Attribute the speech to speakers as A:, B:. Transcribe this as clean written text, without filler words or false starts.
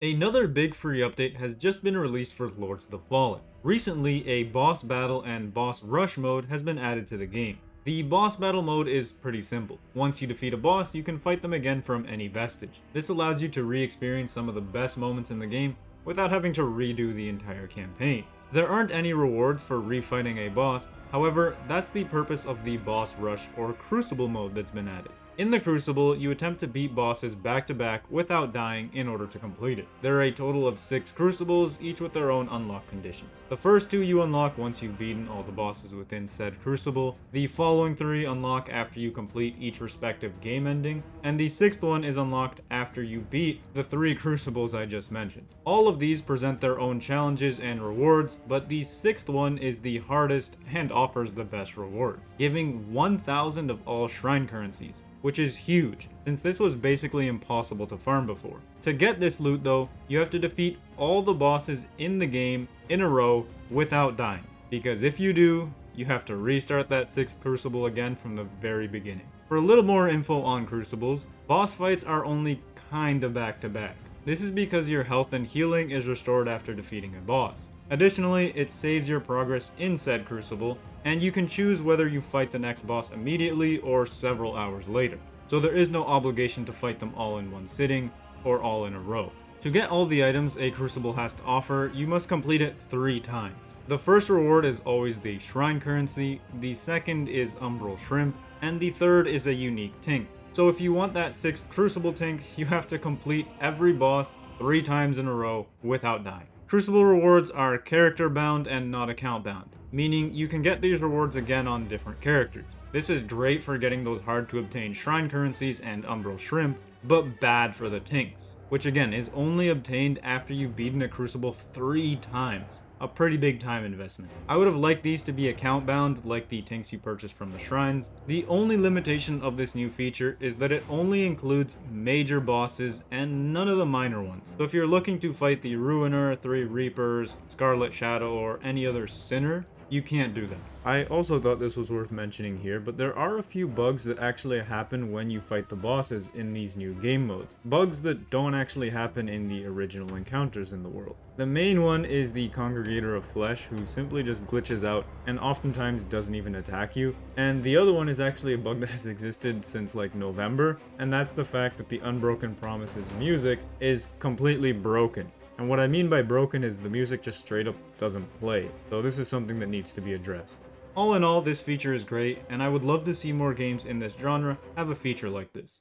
A: Another big free update has just been released for Lords of the Fallen. Recently, a boss battle and boss rush mode has been added to the game. The boss battle mode is pretty simple. Once you defeat a boss, you can fight them again from any vestige. This allows you to re-experience some of the best moments in the game without having to redo the entire campaign. There aren't any rewards for refighting a boss, however, that's the purpose of the boss rush or crucible mode that's been added. In the Crucible, you attempt to beat bosses back to back without dying in order to complete it. There are a total of 6 Crucibles, each with their own unlock conditions. The first 2 you unlock once you've beaten all the bosses within said Crucible, the following 3 unlock after you complete each respective game ending, and the 6th one is unlocked after you beat the 3 Crucibles I just mentioned. All of these present their own challenges and rewards, but the 6th one is the hardest and offers the best rewards, giving 1,000 of all shrine currencies, which is huge, since this was basically impossible to farm before. To get this loot though, you have to defeat all the bosses in the game in a row without dying, because if you do, you have to restart that 6th Crucible again from the very beginning. For a little more info on Crucibles, boss fights are only kinda back to back. This is because your health and healing is restored after defeating a boss. Additionally, it saves your progress in said Crucible, and you can choose whether you fight the next boss immediately or several hours later. So there is no obligation to fight them all in one sitting, or all in a row. To get all the items a Crucible has to offer, you must complete it 3 times. The first reward is always the Shrine Currency, the second is Umbral Shrimp, and the third is a unique Tink. So if you want that 6th Crucible Tink, you have to complete every boss 3 times in a row without dying. Crucible rewards are character bound and not account bound, meaning you can get these rewards again on different characters. This is great for getting those hard to obtain shrine currencies and Umbral Shrimp, but bad for the Tinks, which again is only obtained after you've beaten a Crucible 3 times. A pretty big time investment. I would have liked these to be account bound like the Tinks you purchase from the shrines. The only limitation of this new feature is that it only includes major bosses and none of the minor ones. So if you're looking to fight the Ruiner, 3 Reapers, Scarlet Shadow, or any other Sinner, you can't do that. I also thought this was worth mentioning here, but there are a few bugs that actually happen when you fight the bosses in these new game modes. Bugs that don't actually happen in the original encounters in the world. The main one is the Congregator of Flesh, who simply just glitches out and oftentimes doesn't even attack you. And the other one is actually a bug that has existed since like November, and that's the fact that the Unbroken Promises music is completely broken. And what I mean by broken is the music just straight up doesn't play, so this is something that needs to be addressed. All in all, this feature is great, and I would love to see more games in this genre have a feature like this.